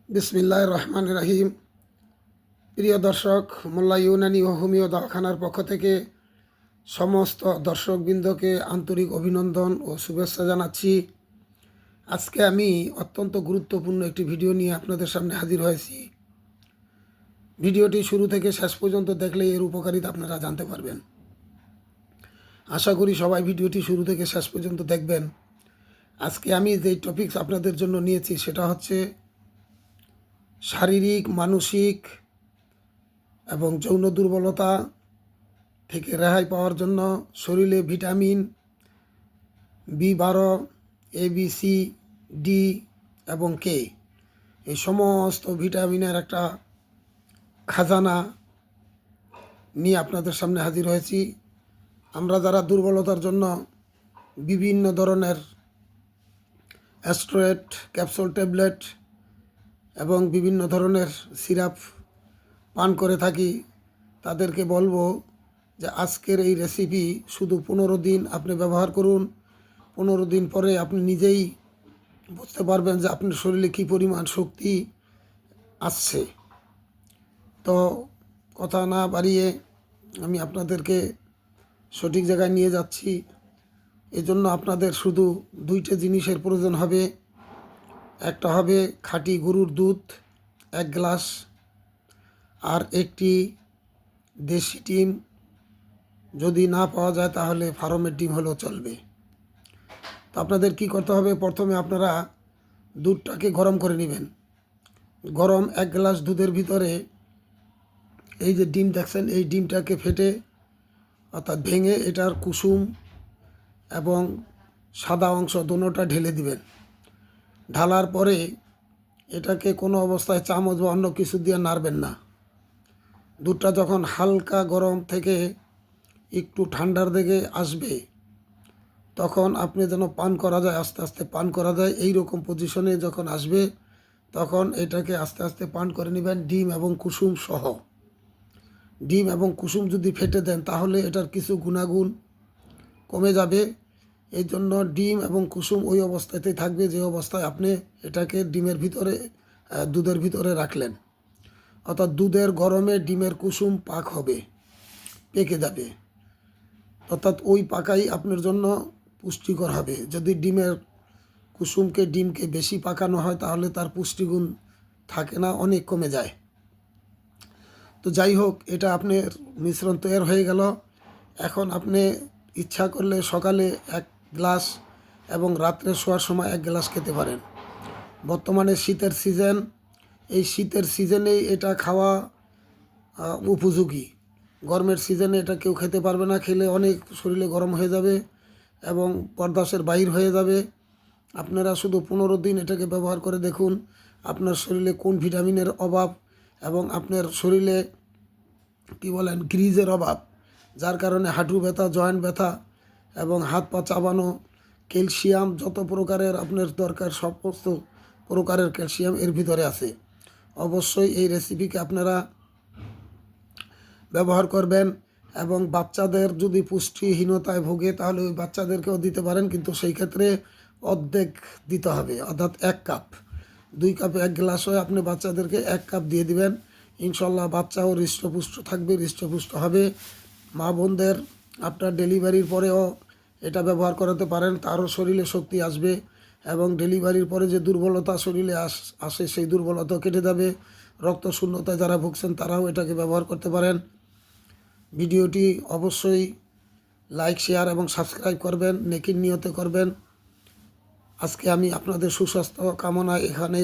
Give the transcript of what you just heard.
বিসমিল্লাহির রহমানির রহিম। প্রিয় দর্শক, মোল্লা ইউনানি ও হোমিও দওয়াখানার পক্ষ থেকে সমস্ত দর্শকবৃন্দকে আন্তরিক অভিনন্দন ও শুভেচ্ছা জানাচ্ছি। আজকে আমি অত্যন্ত গুরুত্বপূর্ণ একটি ভিডিও নিয়ে আপনাদের সামনে হাজির হয়েছি। ভিডিওটি শুরু থেকে শেষ পর্যন্ত দেখলে এর উপকারিতা আপনারা জানতে পারবেন। আশা করি সবাই ভিডিওটি শুরু থেকে শেষ পর্যন্ত দেখবেন। আজকে আমি যে টপিকস আপনাদের জন্য নিয়েছি সেটা হচ্ছে শারীরিক, মানসিক এবং যৌন দুর্বলতা থেকে রেহাই পাওয়ার জন্য শরীরে ভিটামিন B12, ABC, D এবং K এই সমস্ত ভিটামিনের একটা খাজানা নিয়ে আপনাদের সামনে হাজির হয়েছি। আমরা যারা দুর্বলতার জন্য বিভিন্ন ধরনের অ্যাস্ট্রয়েড ক্যাপসুল ট্যাবলেট এবং বিভিন্ন ধরনের সিরাপ পান করে থাকি, তাদেরকে বলবো যে আজকের এই রেসিপি শুধু 15 দিন আপনি ব্যবহার করুন। 15 দিন পরে আপনি নিজেই বুঝতে পারবেন যে আপনার শরীরে কী পরিমাণ শক্তি আসছে। তো কথা না বাড়িয়ে আমি আপনাদেরকে সঠিক জায়গায় নিয়ে যাচ্ছি। এজন্য আপনাদের শুধু দুইটা জিনিসের প্রয়োজন হবে। একটা হবে খাঁটি গরুর দুধ 1 গ্লাস, আর একটি দেশি ডিম। যদি না পাওয়া যায় তাহলে ফার্মের ডিম হলেও চলবে। তো আপনাদের কি করতে হবে, প্রথমে আপনারা দুধটাকে গরম করে নেবেন। গরম 1 গ্লাস দুধের ভিতরে এই যে ডিম দেখছেন, এই ডিমটাকে ফেটে অর্থাৎ ভেঙে এটার কুসুম এবং সাদা অংশ দুটোটা ঢেলে দিবেন। ঢালার পরে এটাকে কোনো অবস্থায় চামচ বা অন্য কিছু দিয়ে নাড়বেন না। দুধটা যখন হালকা গরম থেকে একটু ঠান্ডার দিকে আসবে তখন আপনি যেন পান করা যায়, আস্তে আস্তে পান করা যায়, এই রকম পজিশনে যখন আসবে তখন এটাকে আস্তে আস্তে পান করে নেবেন ডিম এবং কুসুম সহ। ডিম এবং কুসুম যদি ফেটে দেন তাহলে এটার কিছু গুণাগুণ কমে যাবে। এই জন্য ডিম এবং কুসুম ওই অবস্থাতেই থাকবে যে অবস্থায় আপনি এটাকে ডিমের ভিতরে দুধের ভিতরে রাখলেন। অর্থাৎ দুধের গরমে ডিমের কুসুম পাক হবে, পেকে যাবে। অর্থাৎ ওই পাকাই আপনার জন্য পুষ্টিকর হবে। যদি ডিমকে বেশি পাকানো হয় তাহলে তার পুষ্টিগুণ থাকে না, অনেক কমে যায়। তো যাই হোক, এটা আপনার মিশ্রণ তৈরি হয়ে গেল। এখন আপনি ইচ্ছা করলে সকালে 1 গ্লাস এবং রাত্রে শোয়ার সময় 1 গ্লাস খেতে পারেন। বর্তমানে শীতের সিজন, এই শীতের সিজনেই এটা খাওয়া উপযোগী। গরমের সিজনে এটা কেউ খেতে পারবে না, খেলে অনেক শরীরে গরম হয়ে যাবে এবং বরদাস্তের বাহির হয়ে যাবে। আপনারা শুধু 15 দিন এটাকে ব্যবহার করে দেখুন আপনার শরীরে কোন ভিটামিনের অভাব এবং আপনার শরীরে গ্রিজের অভাব, যার কারণে হাঁটু ব্যথা, জয়েন্ট ব্যথা এবং হাত পা চাবানো, ক্যালসিয়াম যত প্রকারের আপনার দরকার সমস্ত প্রকারের ক্যালসিয়াম এর ভিতরে আছে। অবশ্যই এই রেসিপিকে আপনারা ব্যবহার করবেন। এবং বাচ্চাদের যদি পুষ্টিহীনতায় ভোগে তাহলে ওই বাচ্চাদেরকেও দিতে পারেন, কিন্তু সেই ক্ষেত্রে অর্ধেক দিতে হবে, অর্থাৎ 1 কাপ। 2 কাপে 1 গ্লাস হয়ে আপনি বাচ্চাদেরকে 1 কাপ দিয়ে দিবেন। ইনশাল্লাহ বাচ্চাও হৃষ্টপুষ্ট থাকবে, হৃষ্টপুষ্ট হবে। মা বোনদের আপনার ডেলিভারির পরেও এটা ব্যবহার করাতে পারেন, তারও শরীরে শক্তি আসবে এবং ডেলিভারির পরে যে দুর্বলতা শরীরে আসে সেই দুর্বলতা কেটে যাবে। রক্ত শূন্যতায় যারা ভুগছেন তারাও এটাকে ব্যবহার করতে পারেন। ভিডিওটি অবশ্যই লাইক, শেয়ার এবং সাবস্ক্রাইব করবেন, নেকির নিয়তে করবেন। আজকে আমি আপনাদের সুস্বাস্থ্য কামনায় এখানেই